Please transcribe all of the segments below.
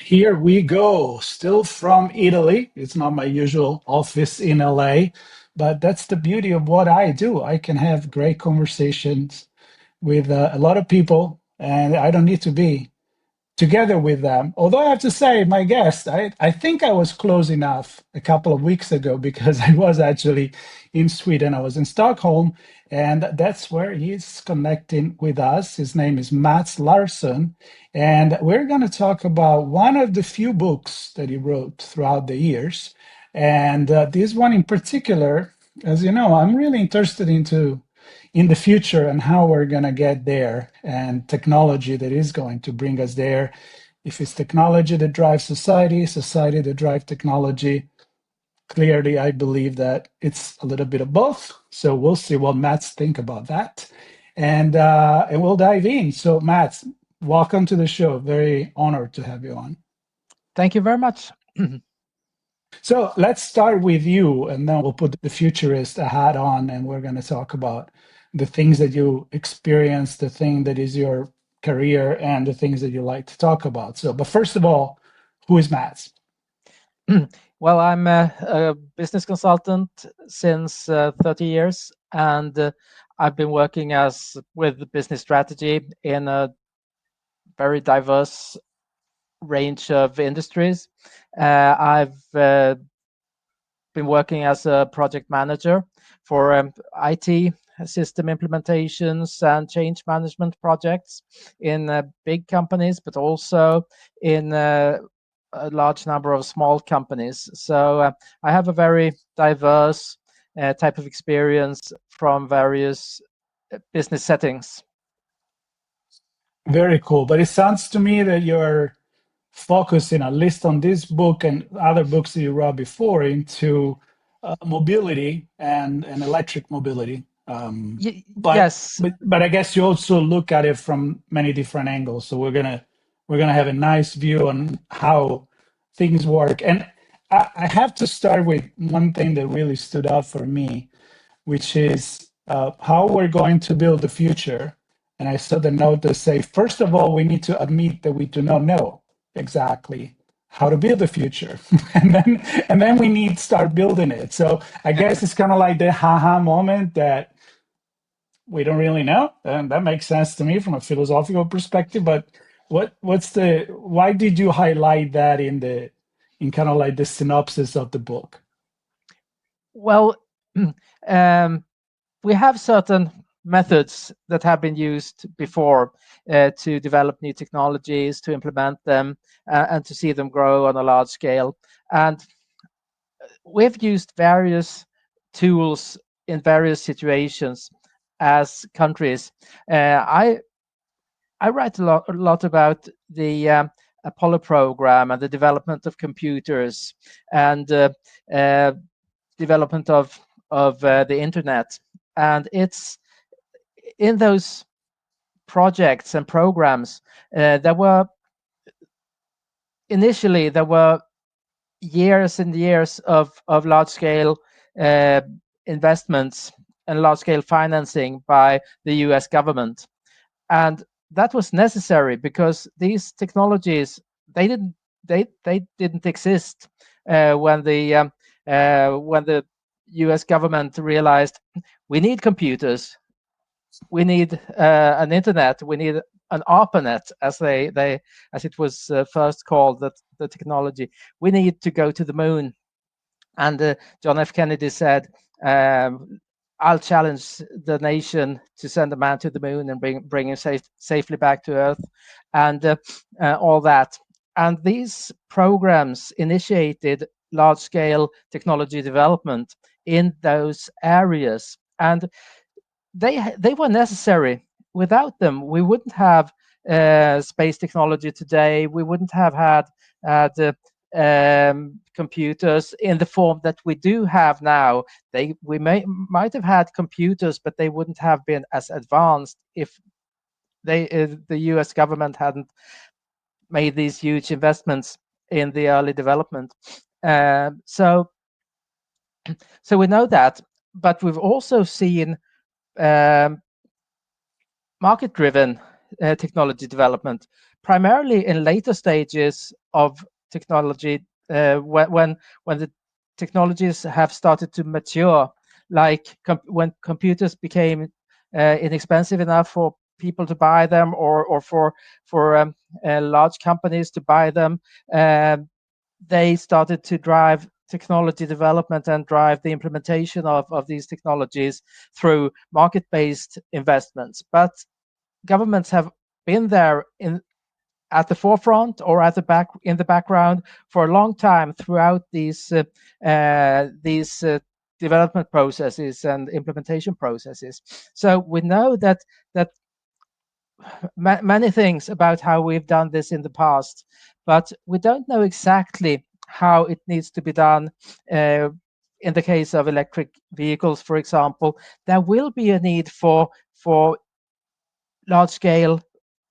here we go. Still from Italy. It's not my usual office in LA, but that's the beauty of what I do. I can have great conversations with a lot of people, and I don't need to be together with them. Although I have to say, my guest, I think I was close enough a couple of weeks ago because I was actually in Sweden. I was in Stockholm, and that's where he's connecting with us. His name is Mats Larsson, and we're going to talk about one of the few books that he wrote throughout the years. And this one in particular, as you know, I'm really interested into in the future and how we're going to get there and technology that is going to bring us there. If it's technology that drives society, society that drives technology, clearly I believe that it's a little bit of both. So we'll see what Mats think about that. And we'll dive in. So Mats, welcome to the show. Very honored to have you on. Thank you very much. So let's start with you, and then we'll put the futurist hat on, and we're going to talk about the things that you experience, the thing that is your career, and the things that you like to talk about. So, but first of all, who is Mats? Well, I'm a business consultant since 30 years, and I've been working with business strategy in a very diverse range of industries. I've been working as a project manager for IT system implementations and change management projects in big companies, but also in a large number of small companies. So I have a very diverse type of experience from various business settings. Very cool. But it sounds to me that you're focusing, at least on this book and other books that you wrote before, into mobility and electric mobility. But, Yes. but I guess you also look at it from many different angles. So we're gonna have a nice view on how things work. And I have to start with one thing that really stood out for me, which is how we're going to build the future. And I saw the note that say, first of all, we need to admit that we do not know exactly how to build the future, and then we need to start building it. So I guess it's kind of like the haha moment that we don't really know, and that makes sense to me from a philosophical perspective. But why did you highlight that in kind of like the synopsis of the book? Well, we have certain methods that have been used before to develop new technologies, to implement them, and to see them grow on a large scale. And we've used various tools in various situations as countries. I write a lot about the Apollo program and the development of computers and development of the internet. And it's in those projects and programs there were years and years of large scale investments and large scale financing by the US government. And that was necessary because these technologies they didn't exist when the US government realized we need computers, we need an internet, we need an ARPANET, as it was first called, the technology. We need to go to the moon. And John F. Kennedy said, I'll challenge the nation to send a man to the moon and bring him safely back to Earth, and all that. And these programs initiated large-scale technology development in those areas, and they were necessary. Without them, we wouldn't have space technology today. We wouldn't have had the computers in the form that we do have now. We might have had computers, but they wouldn't have been as advanced if the US government hadn't made these huge investments in the early development. So we know that, but we've also seen market-driven technology development, primarily in later stages of technology, when the technologies have started to mature, like when computers became inexpensive enough for people to buy them, or for large companies to buy them. They started to drive technology development and drive the implementation of these technologies through market-based investments. But governments have been there at the forefront or at the back in the background for a long time throughout these development processes and implementation processes. So we know that many things about how we've done this in the past, but we don't know exactly how it needs to be done. In the case of electric vehicles, for example, there will be a need for large scale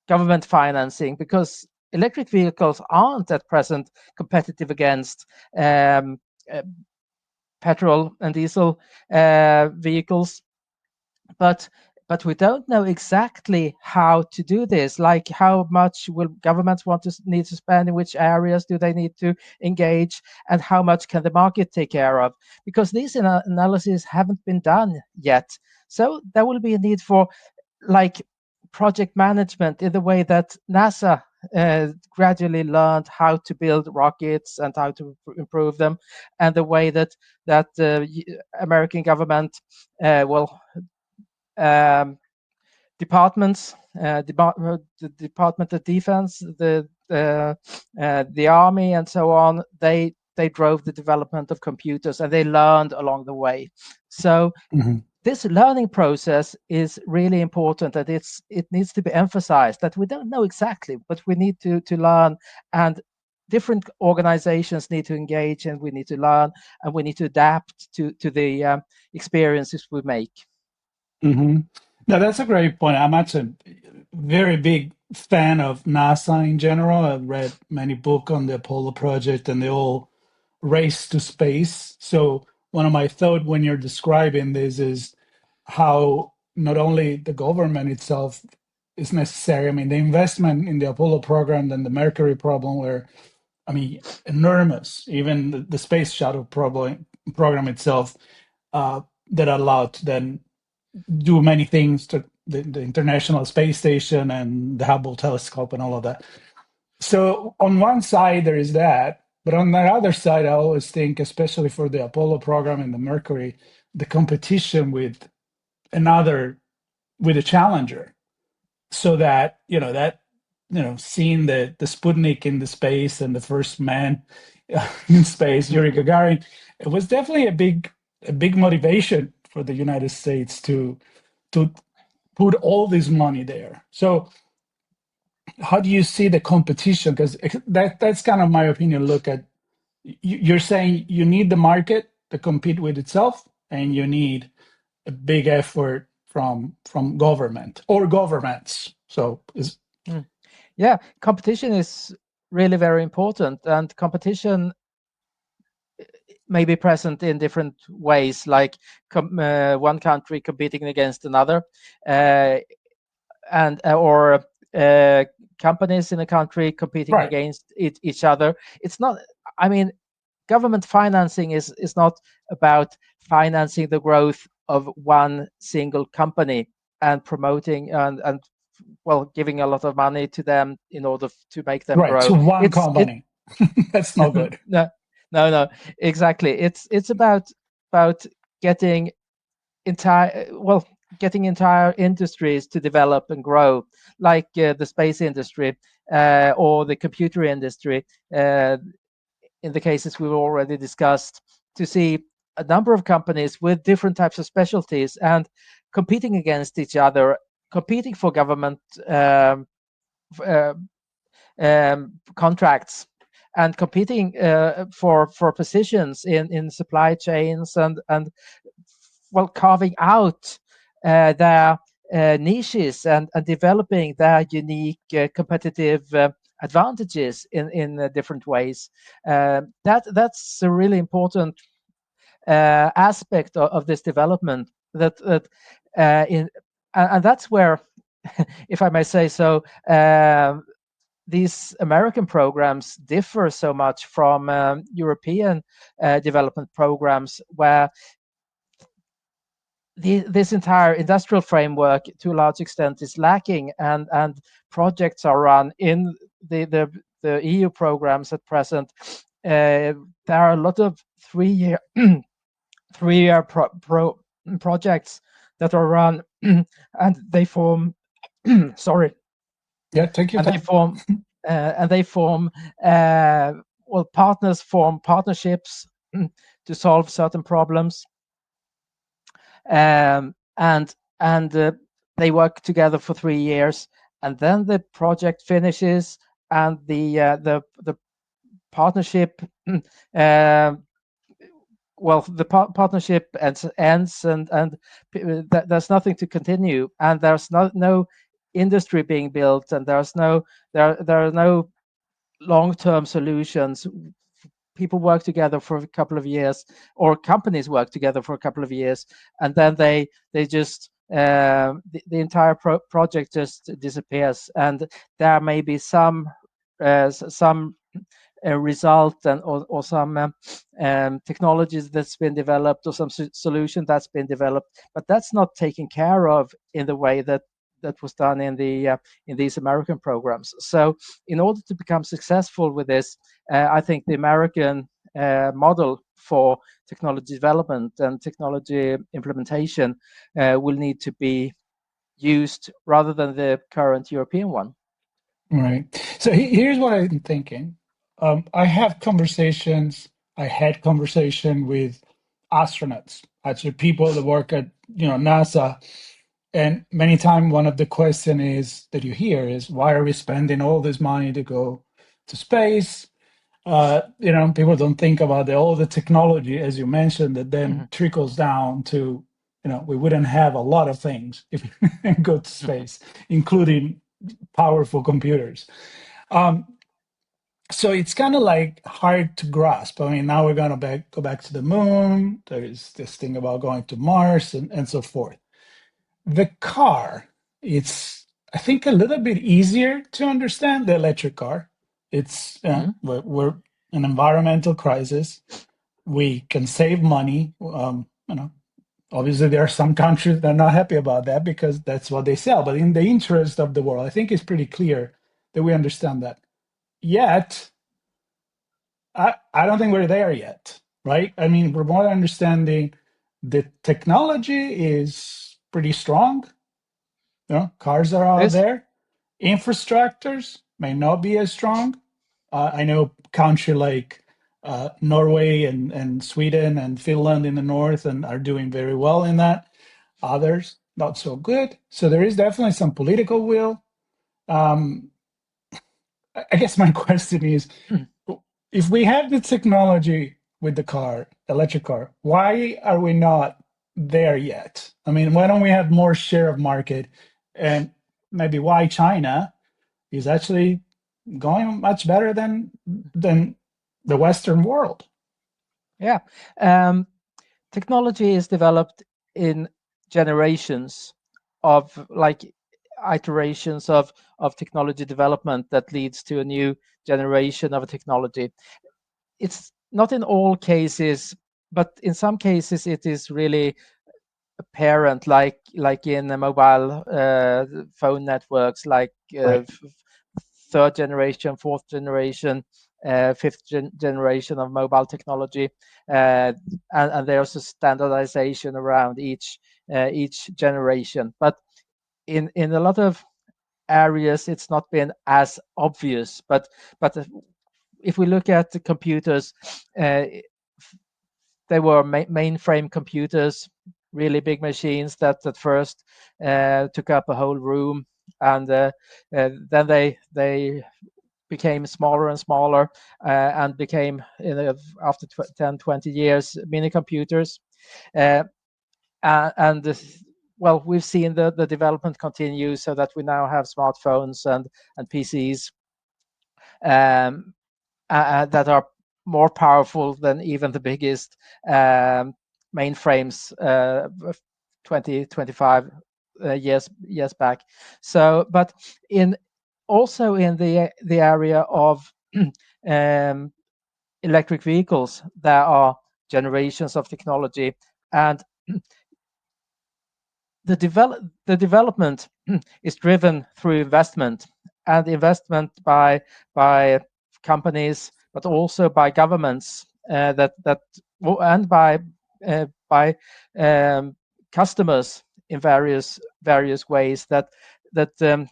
government financing, because electric vehicles aren't at present competitive against um, uh, petrol and diesel vehicles. but but we don't know exactly how to do this, like how much will governments need to spend, in which areas do they need to engage, and how much can the market take care of, because these analyses haven't been done yet. So there will be a need for, like, project management in the way that NASA gradually learned how to build rockets and how to improve them, and the way that American government, well, um, departments, the Department of Defense, the Army, and so on. They drove the development of computers, and they learned along the way. So Hmm. this learning process is really important, and it needs to be emphasized that we don't know exactly, but we need to learn, and different organizations need to engage, and we need to learn, and we need to adapt to the experiences we make. Hmm. Now, that's a great point. I'm actually a very big fan of NASA in general. I've read many books on the Apollo project and the whole race to space. So, one of my thoughts when you're describing this is how not only the government itself is necessary. I mean, the investment in the Apollo program and the Mercury problem were, I mean, enormous. Even the space shuttle program itself, that allowed to then do many things to the International Space Station and the Hubble telescope and all of that. So on one side there is that, but on the other side, I always think, especially for the Apollo program and the Mercury, the competition with another with a challenger, so that seeing the Sputnik in the space and the first man in space, Yuri Gagarin, it was definitely a big motivation for the United States to put all this money there. So how do you see the competition? Because that's kind of my opinion. Look at, you're saying you need the market to compete with itself, and you need a big effort from government or governments. So is Mm. Yeah, competition is really very important, and competition may be present in different ways, like one country competing against another, uh, and or companies in a country competing right, against each other. It's not. I mean, government financing is not about financing the growth of one single company and promoting and well, giving a lot of money to them in order to make them right. grow. To one It's it company, that's no good. no, no, exactly. It's about getting getting entire industries to develop and grow, like the space industry, or the computer industry. In the cases we've already discussed, to see a number of companies with different types of specialties and competing against each other, competing for government uh, contracts, and competing for positions in supply chains, and well, carving out their niches, and developing their unique competitive advantages in different ways. That's a really important aspect of this development. That in and that's where, if I may say so, these American programs differ so much from European development programs, where this entire industrial framework to a large extent is lacking, and projects are run in the EU programs at present. There are a lot of 3 year 3 year projects that are run, and they form sorry, Yeah, take your and they time. form and they form uh, well, partners form partnerships to solve certain problems, and they work together for 3 years, and then the project finishes, and the partnership uh, the partnership ends, and there's nothing to continue, and there's no industry being built, and there are no long-term solutions. People work together for a couple of years, or companies work together for a couple of years, and then they just the entire project just disappears, and there may be some result, or some technologies that's been developed, or some solution that's been developed, but that's not taken care of in the way that was done in these American programs. So in order to become successful with this, I think the American model for technology development and technology implementation will need to be used rather than the current European one. Right. So here's what I'm thinking. I have conversations. I had conversation with astronauts, actually people that work at NASA, and many times one of the question is that you hear is, why are we spending all this money to go to space? People don't think about all the technology, as you mentioned, that then Mhm, trickles down to, we wouldn't have a lot of things if we didn't go to mhm. space, including powerful computers. Um, so it's kind of like hard to grasp. I mean, now we're going to go back to the moon. There is this thing about going to Mars and so forth. The car, it's, I think, a little bit easier to understand, the electric car. It's, Mhm. we're an environmental crisis. We can save money. Obviously, there are some countries that are not happy about that because that's what they sell. But in the interest of the world, I think it's pretty clear that we understand that. Yet, I don't think we're there yet, right? I mean, we're more understanding the technology is pretty strong. Cars are out Yes. there. Infrastructures may not be as strong. I know country like Norway and Sweden and Finland in the north and are doing very well in that. Others not so good. So there is definitely some political will. Um, I guess my question is, if we have the technology with the car, electric car, why are we not there yet? I mean, why don't we have more share of market? And maybe why China is actually going much better than the Western world. Yeah. Um, Technology is developed in generations of, like, iterations of technology development that leads to a new generation of a technology. It's not in all cases, but in some cases it is really apparent, like in the mobile phone networks, like Right. third generation, fourth generation, fifth generation of mobile technology, and there's a standardization around each generation. But in a lot of areas, it's not been as obvious. But if we look at the computers, uh, they were mainframe computers, really big machines that at first took up a whole room, and then they became smaller and smaller, and became, after 10, 20 years, mini computers. Uh, and well, we've seen the development continue, so that we now have smartphones and PCs, um, that are more powerful than even the biggest mainframes 20, 25 years back. So, but in also in the area of um, electric vehicles, there are generations of technology, and the development is driven through investment, and investment by companies, but also by governments, and by customers in various ways that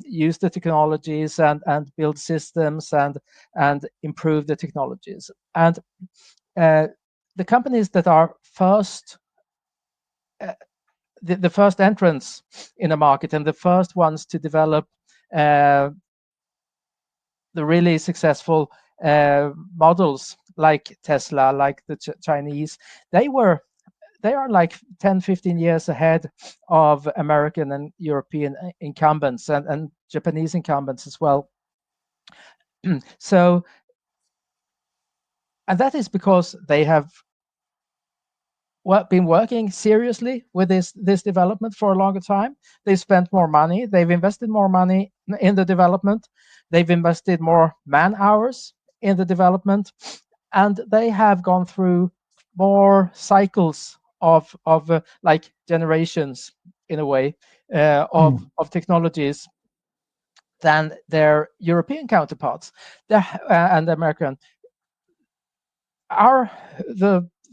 use the technologies and build systems and improve the technologies. And uh, the companies that are uh, the first entrants in the market and the first ones to develop uh, the really successful models, like Tesla, like the Chinese, they were they are like 10, 15 years ahead of American and European incumbents, and Japanese incumbents as well. So, and that is because they have been working seriously with this development for a longer time. They've spent more money. They've invested more money in the development. They've invested more man hours in the development, and they have gone through more cycles of like generations, in a way, Mm. of technologies than their European counterparts, and American. Our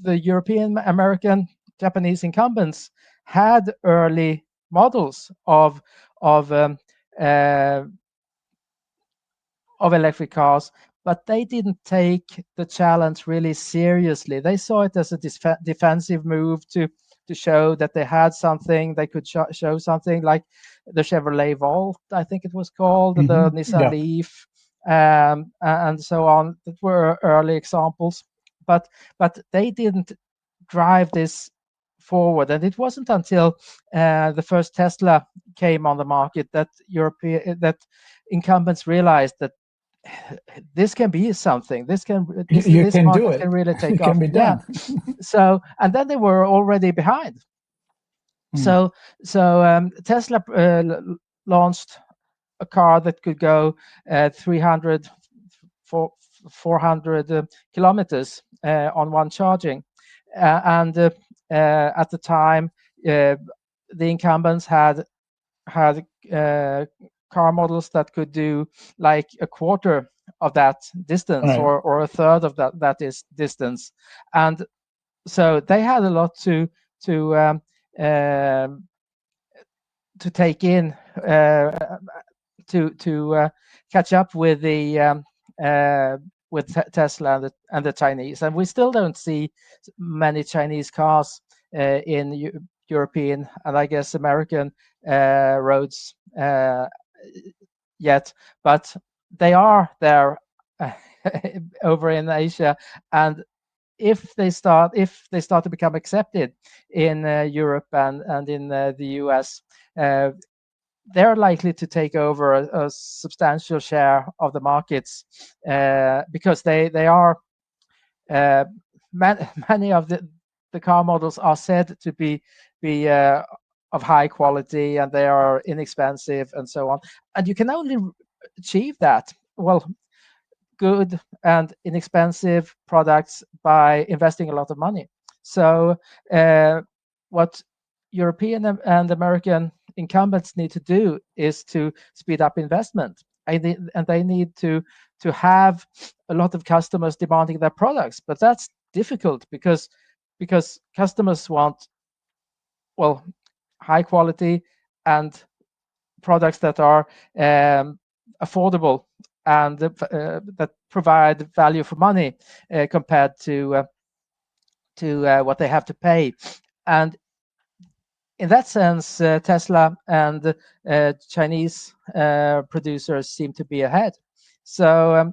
the European, American, Japanese incumbents had early models of um, uh, of electric cars, but they didn't take the challenge really seriously. They saw it as a defensive move to show that they had something, they could show something, like the Chevrolet Volt, I think it was called, the Hmm. Nissan Yeah. Leaf, and so on. That were early examples, but they didn't drive this forward. And it wasn't until the first Tesla came on the market that incumbents realized that this can be something. You This can do market can it. really take It can off. be Yeah. done. So, and then they were already behind. Mm. So Tesla launched a car that could go 300 400 kilometers on one charging, and at the time uh, the incumbents had car models that could do like a quarter of that distance, Right. or a third of that is distance. And so they had a lot to um, um, to take in, to catch up with the Tesla and the Chinese. And we still don't see many Chinese cars in European, and I guess American roads yet, but they are there over in Asia. And if they start to become accepted in Europe and in the US, uh, they're likely to take over a substantial share of the markets, because they are uh, many of the car models are said to be of high quality, and they are inexpensive and so on. And you can only achieve that, well, good and inexpensive products, by investing a lot of money. So what European and American incumbents need to do is to speed up investment. And they need to have a lot of customers demanding their products. But that's difficult because customers want, well, high quality and products that are affordable, and that provide value for money, compared to what they have to pay. And in that sense, Tesla and Chinese producers seem to be ahead. So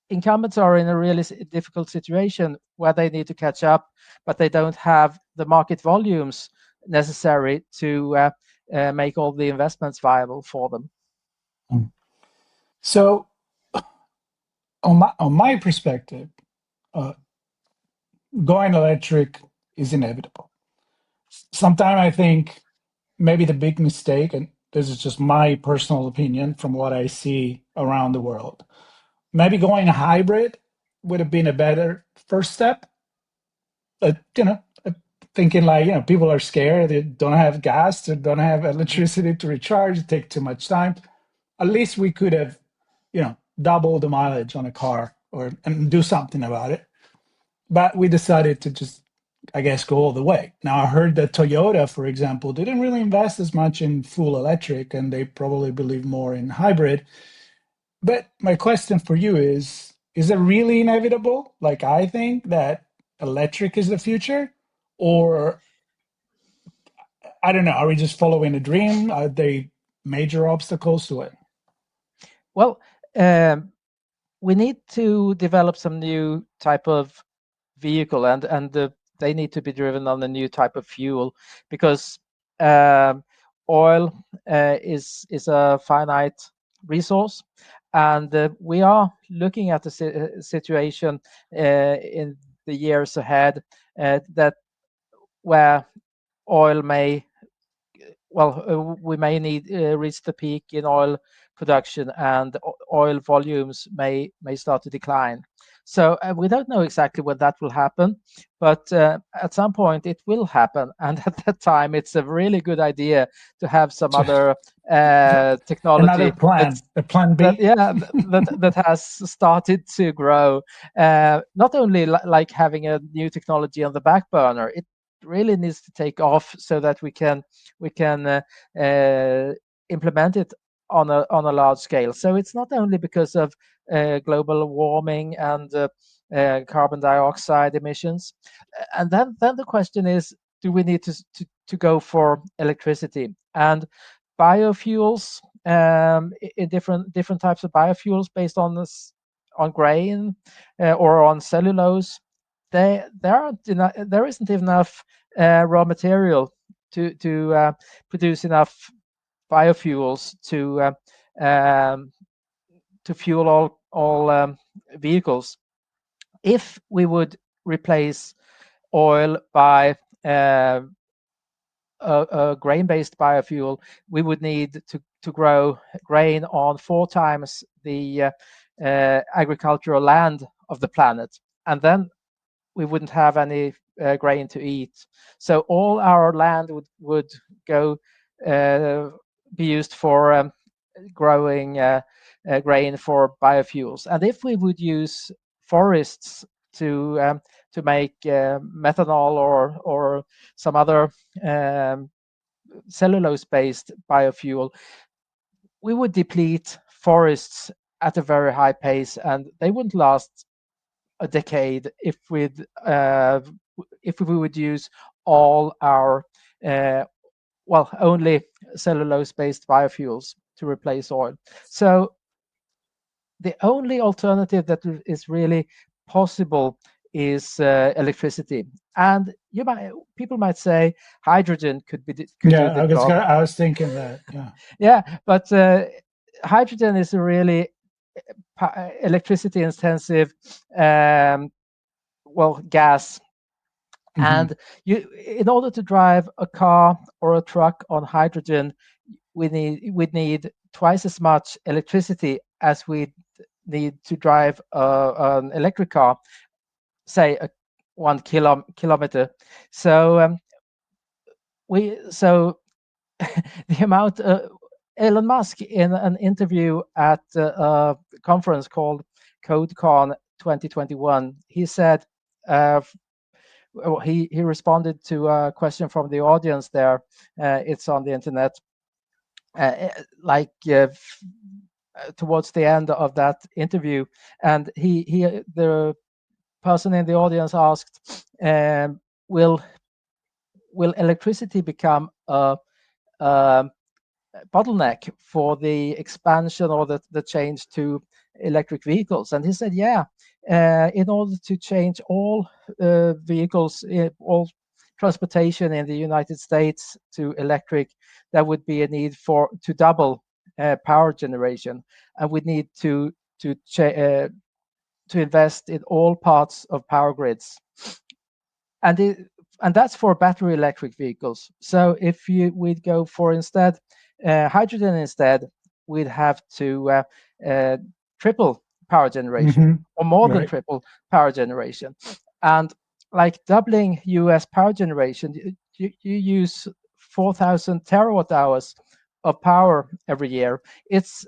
incumbents are in a really difficult situation where they need to catch up, but they don't have the market volumes necessary to make all the investments viable for them. Mm. So, on my perspective, uh, going electric is inevitable. Sometimes I think maybe the big mistake, and This is just my personal opinion from what I see around the world. Maybe going hybrid would have been a better first step. Thinking like, people are scared, they don't have gas, they don't have Mhm. electricity to recharge, it take too much time. At least we could have, double the mileage on a car or and do something about it. But we decided to just, I guess, go all the way. Now I heard that Toyota, for example, didn't really invest as much in full electric, and they probably believe more in hybrid. But my question for you is it really inevitable, like I think, that electric is the future? Or I don't know, are we just following a dream? Are they major obstacles to it? Well, um, we need to develop some new type of vehicle, and they need to be driven on a new type of fuel, because um, oil is a finite resource, and we are looking at the situation in the years ahead, that where oil may we may need reach the peak in oil production, and oil volumes may start to decline. So we don't know exactly when that will happen, but at some point it will happen, and at that time it's a really good idea to have some So, other another technology plan, a plan that B? yeah that has started to grow. Not only like having a new technology on the back burner, it really needs to take off so that we can implement it on a large scale. So it's not only because of global warming and carbon dioxide emissions. And then the question is, do we need to go for electricity and biofuels, in different types of biofuels based on this, on grain or on cellulose? There isn't enough raw material to produce enough biofuels um, to fuel all vehicles. If we would replace oil by uh, a grain-based biofuel, we would need to grow grain on 4 times the agricultural land of the planet, and then we wouldn't have any grain to eat. So all our land would go uh, be used for growing grain for biofuels. And if we would use forests to make methanol or some other um, cellulose-based biofuel, we would deplete forests at a very high pace, and they wouldn't last a decade if we would use all our uh, only cellulose-based biofuels to replace oil. So the only alternative that is really possible is electricity. And people might say hydrogen could do Yeah, the job. I was thinking that. Yeah. Yeah, but hydrogen is a really electricity intensive um, gas. Hmm. And in order to drive a car or a truck on hydrogen, we need twice as much electricity as we need to drive an electric car, say 1 kilometer. So we so the amount Elon Musk, in an interview at a conference called CodeCon 2021, he said, uh, he responded to a question from the audience there. It's on the internet. Like towards the end of that interview, and the person in the audience asked, "Will electricity become a bottleneck for the expansion or the change to electric vehicles?" And he said, yeah, in order to change all vehicles, all transportation in the United States to electric, there would be a need for to double power generation, and we need to invest in all parts of power grids, and and that's for battery electric vehicles. So if you would go for instead hydrogen instead, we'd have to uh, triple power generation, Hmm. or more than Right. triple power generation. And like doubling US power generation, you use 4,000 terawatt hours of power every year. It's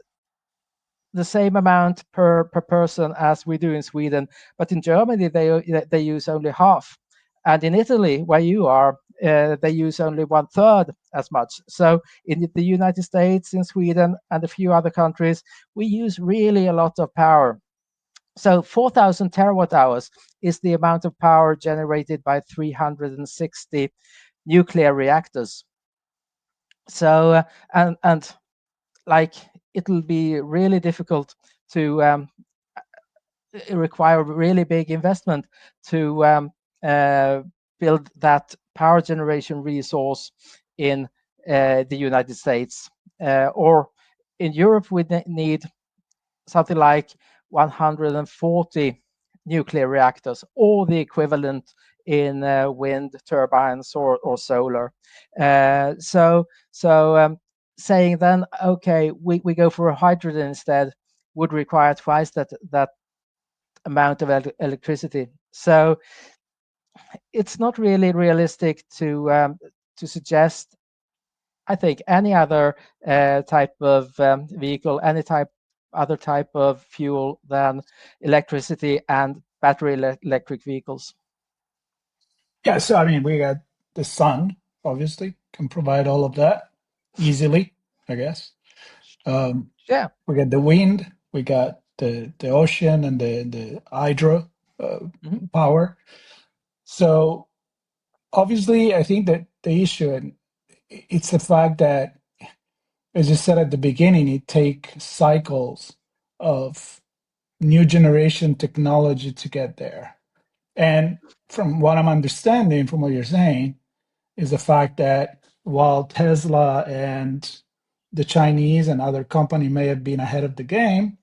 the same amount per person as we do in Sweden, but in Germany they use only half, and in Italy, where you are, they use only one third as much. So in the United States, in Sweden, and a few other countries, we use really a lot of power. So 4,000 terawatt hours is the amount of power generated by 360 nuclear reactors. So and like it'll be really difficult to require really big investment to uh, build that power generation resource in the United States, or in Europe. We need something like 140 nuclear reactors, or the equivalent in wind turbines or solar. So saying then, okay, we go for a hydrogen instead, would require twice that amount of electricity. So it's not really realistic to suggest, I think, any other type of vehicle, any other type of fuel than electricity and battery electric vehicles. Yeah. So, I mean, we got the sun, obviously, can provide all of that easily, I guess. Um, Yeah. we got the wind, we got the ocean and the hydro uh, Mhm. power. So, obviously, I think that the issue, and it's the fact that, as you said at the beginning, it takes cycles of new generation technology to get there. And from what I'm understanding, from what you're saying, is the fact that while Tesla and the Chinese and other company may have been ahead of the game,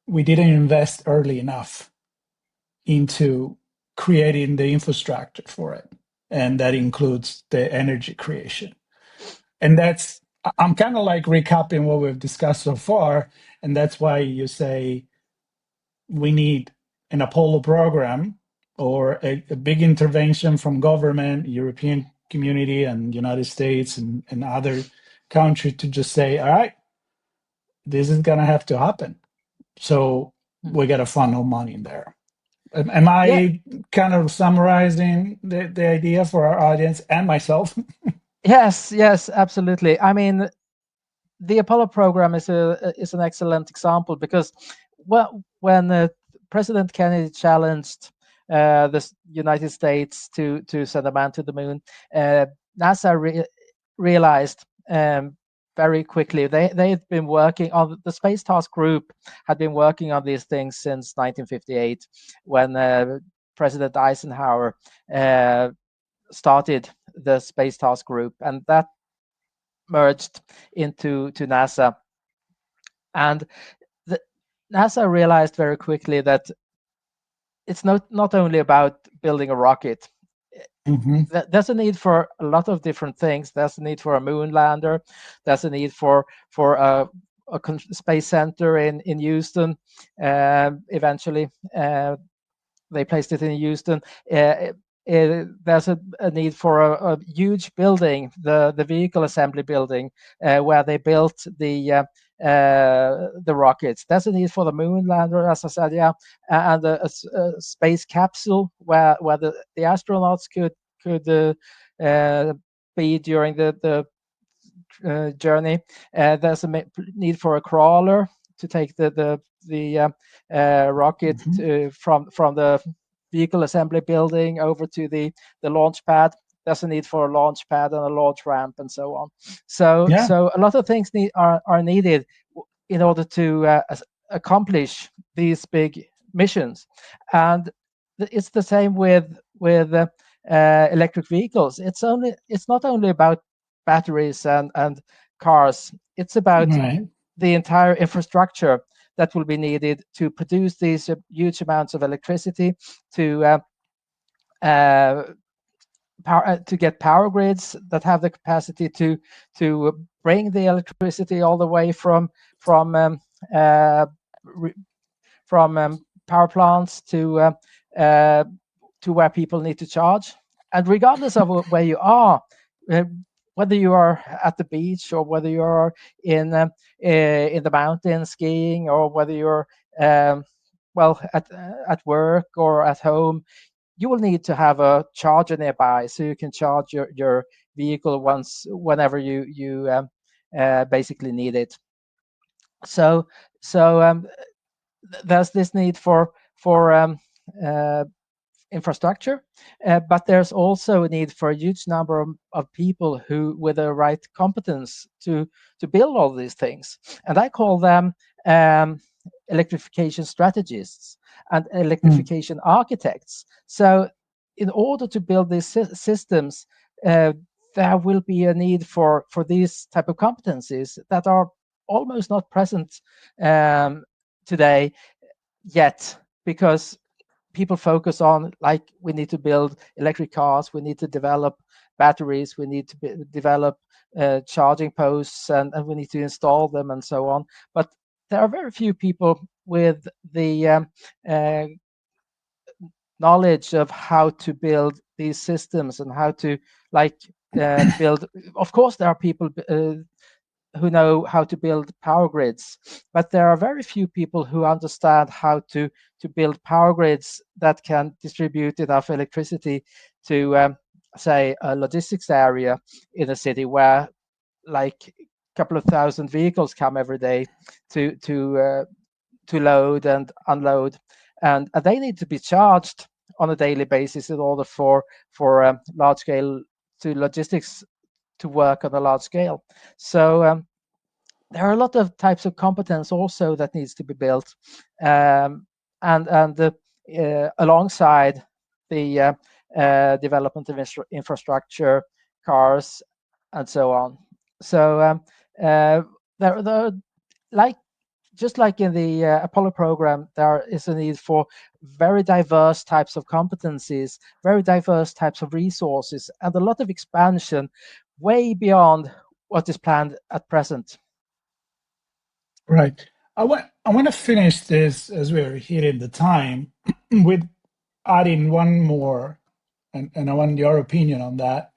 we didn't invest early enough into creating the infrastructure for it. And that includes the energy creation. And I'm kind of like recapping what we've discussed so far. And that's why you say we need an Apollo program or a big intervention from government, European community, and United States and other countries to just say, all right, this is going to have to happen. So Mm. we got to funnel money in there. Am Yeah. I kind of summarizing the idea for our audience and myself? Yes. Yes. Absolutely. I mean, the Apollo program is an excellent example because, well, when President Kennedy challenged the United States to send a man to the moon, NASA realized very quickly they'd been working on the Space Task Group had been working on these things since 1958 when President Eisenhower started the Space Task Group, and that merged into NASA. And the, NASA realized very quickly that it's not only about building a rocket. Hmm. There's a need for a lot of different things. There's a need for a moon lander. There's a need for a space center in Houston. Eventually, they placed it in Houston. There's a need for a huge building, the vehicle assembly building, where they built the rockets. There's a need for the moon lander, as I said, yeah, and a space capsule where the astronauts could be during the journey. There's a need for a crawler to take the rocket Hmm. from the vehicle assembly building over to the launch pad. There's a need for a launch pad and a launch ramp and so on. Yeah. So a lot of things are needed in order to accomplish these big missions, and it's the same with electric vehicles. It's not only about batteries and cars. It's about Right. the entire infrastructure that will be needed to produce these huge amounts of electricity, to uh, to get power grids that have the capacity to bring the electricity all the way from uh, re- from power plants uh, to where people need to charge. And regardless of where you are, uh, whether you are at the beach or whether you are in the mountains skiing, or whether you're um, well at work or at home, you will need to have a charger nearby so you can charge your vehicle whenever you basically need it. So so there's this need for uh, infrastructure, but there's also a need for a huge number of people who with the right competence to build all these things, and I call them um, electrification strategists and Mm. electrification architects. So in order to build these systems, uh, there will be a need for these type of competencies that are almost not present um, today yet, because people focus on, like, we need to build electric cars, we need to develop batteries, we need to develop charging posts, and we need to install them and so on. But there are very few people with the uh, knowledge of how to build these systems and how to, like, build. Of course there are people who know how to build power grids, but there are very few people who understand how to build power grids that can distribute enough electricity to, say, a logistics area in a city where, like, a couple of thousand vehicles come every day to load and unload, and they need to be charged on a daily basis in order for large scale to logistics to work on a large scale. So there are a lot of types of competence also that needs to be built, um, and alongside the development of infrastructure, cars, and so on. So uh, there, like, just like in the Apollo program, there is a need for very diverse types of competencies, very diverse types of resources, and a lot of expansion way beyond what is planned at present. Right. I want to finish this as we're hitting the time with adding one more, and I want your opinion on that.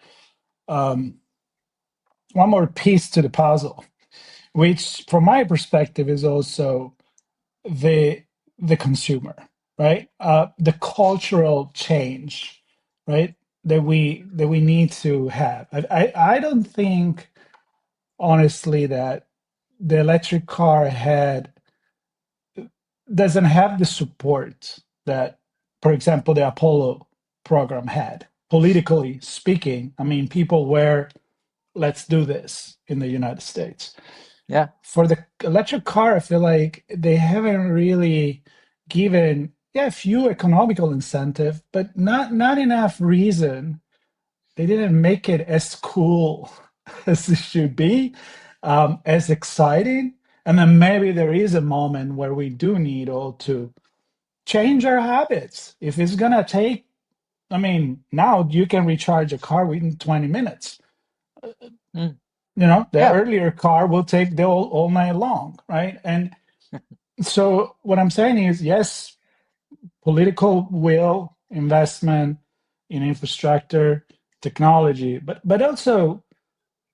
Um, one more piece to the puzzle, which, from my perspective, is also the the consumer, right? The cultural change, right? That we need to have. I don't think, honestly, that the electric car had doesn't have the support that, for example, the Apollo program had. Politically speaking, I mean, people were, let's do this in the United States. Yeah. For the electric car, I feel like they haven't really given, yeah, a few economical incentive, but not enough reason. They didn't make it as cool as it should be, as exciting. And then maybe there is a moment where we do need all to change our habits. If it's gonna take, I mean, now you can recharge a car within 20 minutes. Mm. The Yeah. earlier car will take the all night long, right? And so what I'm saying is, yes, political will, investment in infrastructure, technology, but also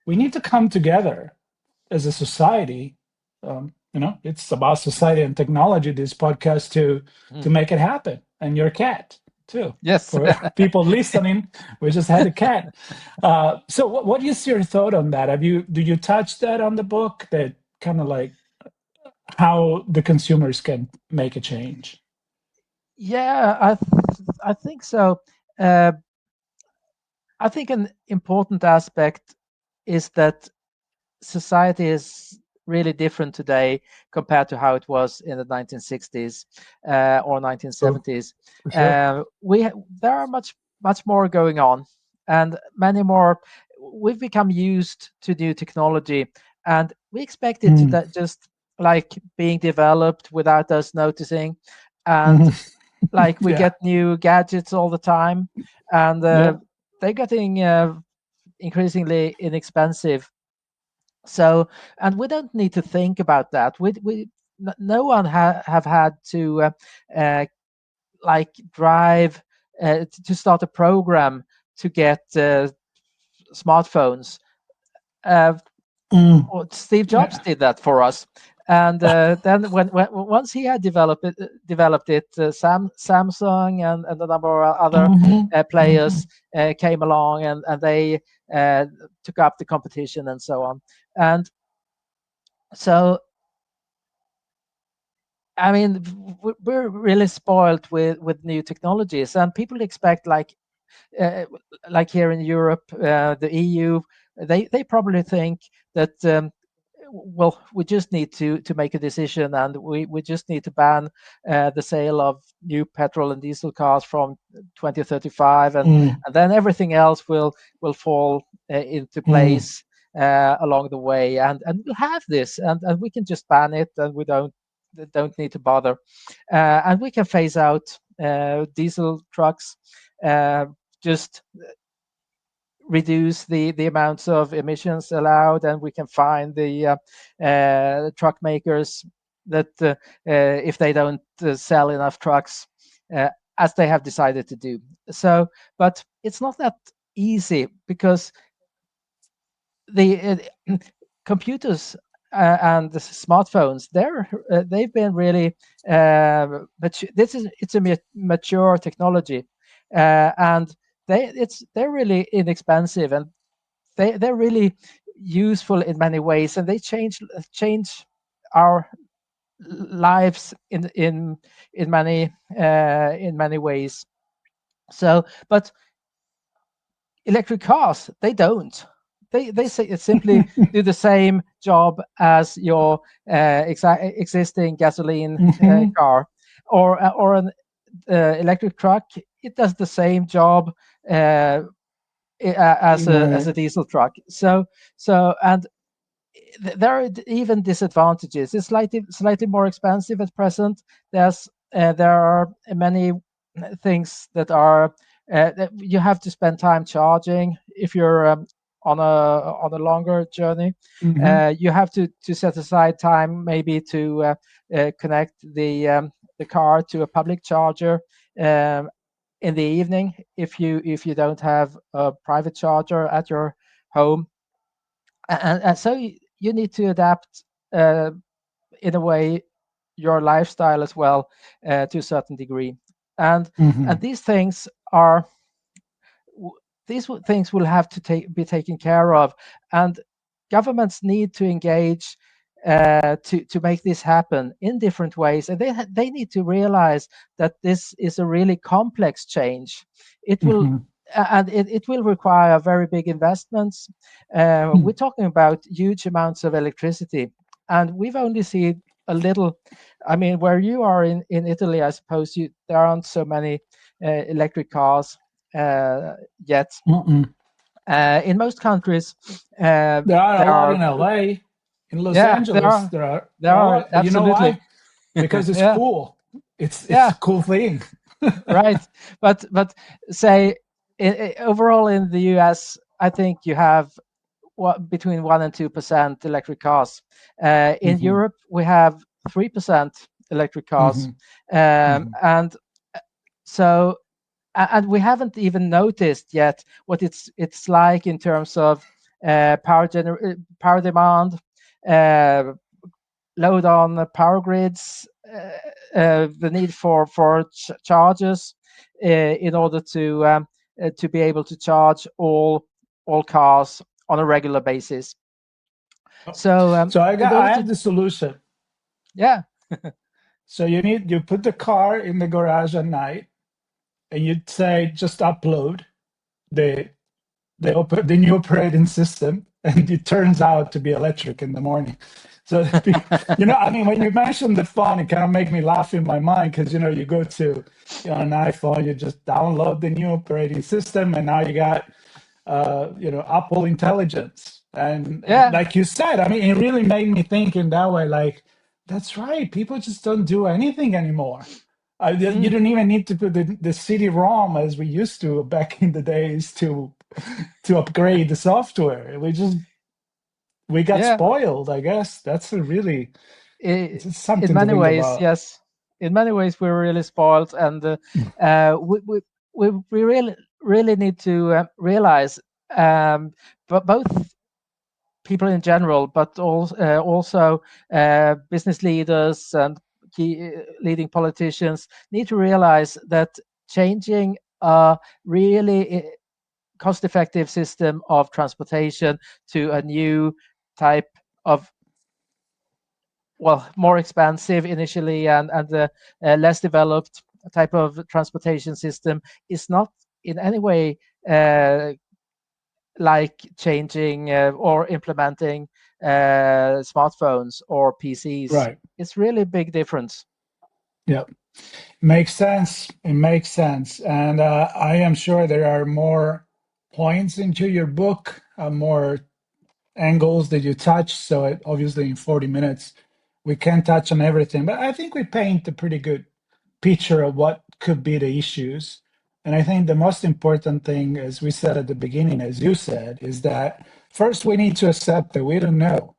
we need to come together as a society. It's about society and technology, this podcast, to Mm. make it happen. And your cat too. Yes. For people listening, we just had a cat. So what is your thought on that? Do you touch that on the book, that kind of like how the consumers can make a change? Yeah, I think so. Uh, I think an important aspect is that society is really different today compared to how it was in the 1960s or True, 1970s. for sure. There are much more going on, and many more. We've become used to new technology, and we expect it to Mm. just, like, being developed without us noticing, and Mhm. like we Yeah, get new gadgets all the time, and yeah. they're getting increasingly inexpensive. So, and we don't need to think about that. No one have had to uh, like drive to start a program to get smartphones. Uh, Mm. Steve Jobs Yeah. did that for us. And then when once he had developed it, Samsung and a number of other Hmm. players Hmm. came along, and they uh, took up the competition and so on. And so, I mean, we're really spoiled with new technologies, and people expect uh, like here in Europe, the EU, they probably think that well, we just need to make a decision, and we just need to ban the sale of new petrol and diesel cars from 2035, Mm. and then everything else will fall into Mm. place along the way, and we'll have this, and we can just ban it, and we don't need to bother, and we can phase out diesel trucks. Uh, just reduce the amounts of emissions allowed, and we can find the truck makers that if they don't sell enough trucks as they have decided to do. So, but it's not that easy because the computers and the smartphones, they've been really it's a mature technology, and they're really inexpensive, and they're really useful in many ways, and they change our lives in many ways. So, but electric cars, they don't. They say it simply do the same job as your existing gasoline Hmm. car, or an electric truck. It does the same job as a Right. diesel truck. So and there are even disadvantages. It's slightly more expensive at present. There are many things that you have to spend time charging if you're on a longer journey. Hmm. You have to set aside time maybe to connect the car to a public charger um, in the evening if you don't have a private charger at your home, and so you need to adapt uh, in a way your lifestyle as well to a certain degree, and Hmm. and these things are w- things will have to be taken care of, and governments need to engage to make this happen in different ways, and they need to realize that this is a really complex change. It will Hmm. and it will require very big investments. We're talking about huge amounts of electricity, and we've only seen a little. I mean, where you are in Italy, I suppose there aren't so many electric cars uh, yet. Mm-mm. In most countries, uh, There are a there lot are in LA. In Los yeah, Angeles, there are there a are lot. You know absolutely why? Because it's yeah, cool. It's yeah, a cool thing. right. But say overall in the US, I think you have between 1 and 2% electric cars. In Hmm. Europe, we have 3% electric cars, Hmm. Hmm. and so and we haven't even noticed yet what it's like in terms of power demand, uh, load on the power grids, the need for chargers in order to be able to charge all cars on a regular basis. So So in order I to have the solution. yeah, So you put the car in the garage at night, and you say just upload the the new operating system, and it turns out to be electric in the morning. So I mean, when you mentioned the phone, it kind of make me laugh in my mind because you go to an iPhone, you just download the new operating system, and now you got Apple Intelligence, and yeah, like you said, I mean, it really made me think in that way. Like, that's right, people just don't do anything anymore. You Mm, don't even need to put the CD-ROM as we used to back in the days to upgrade the software. We got yeah. spoiled, I guess. That's a really I it's In something to many think ways, about. yes. In many ways, we're really spoiled, and we really need to realize, but both people in general, but also business leaders and key leading politicians need to realize that changing a really cost-effective system of transportation to a new type of, well, more expensive initially, and the less developed type of transportation system is not in any way uh, like changing or implementing smartphones or PCs. Right. It's really a big difference. Yeah. Makes sense. It makes sense. And I am sure there are more points into your book, more angles that you touch. So obviously in 40 minutes, we can't touch on everything, but I think we paint a pretty good picture of what could be the issues. And I think the most important thing, as we said at the beginning, as you said, is that first we need to accept that we don't know.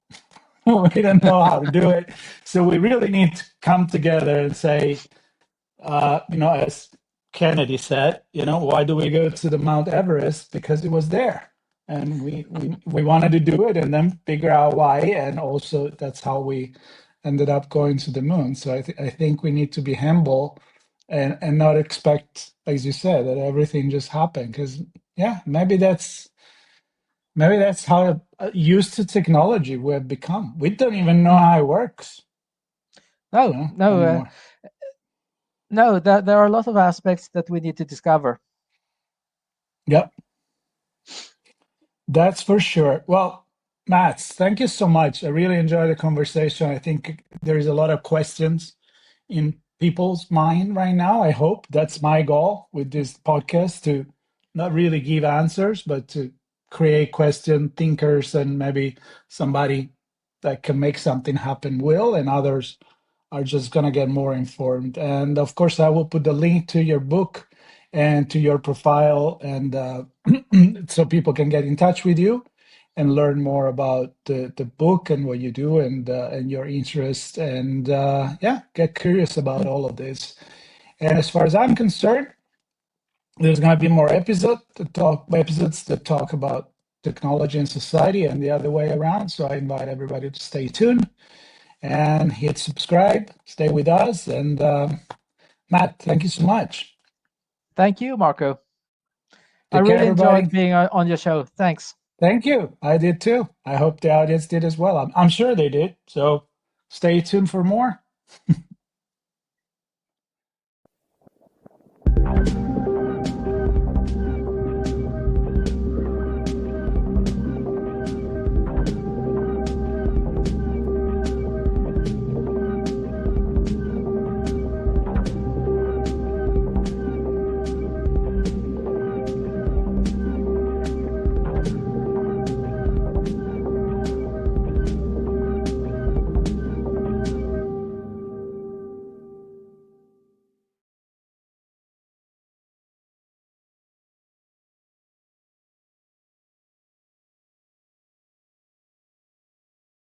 We don't know how to do it. So we really need to come together and say, as Kennedy said, why do we go to the Mount Everest? Because it was there. And we wanted to do it and then figure out why. And also, that's how we ended up going to the moon. So I think we need to be humble and not expect, as you said, that everything just happened. Because, yeah, maybe that's how used to technology we have become. We don't even know Mm. how it works, No, no, anymore. no. There are a lot of aspects that we need to discover. Yep. That's for sure. Well, Mats, thank you so much. I really enjoyed the conversation. I think there's a lot of questions in people's mind right now. I hope that's my goal with this podcast to not really give answers, but to create question thinkers and maybe somebody that can make something happen will, and others are just going to get more informed. And of course, I will put the link to your book and to your profile, and so people can get in touch with you and learn more about the book and what you do and your interest, and yeah, get curious about all of this. And as far as I'm concerned, there's going to be more episodes that talk about technology and society and the other way around. So I invite everybody to stay tuned and hit subscribe, stay with us. And Matt, thank you so much. Thank you, Marco. I Take care, really enjoyed everybody. being on your show. Thanks. Thank you. I did too. I hope the audience did as well. I'm sure they did. So stay tuned for more.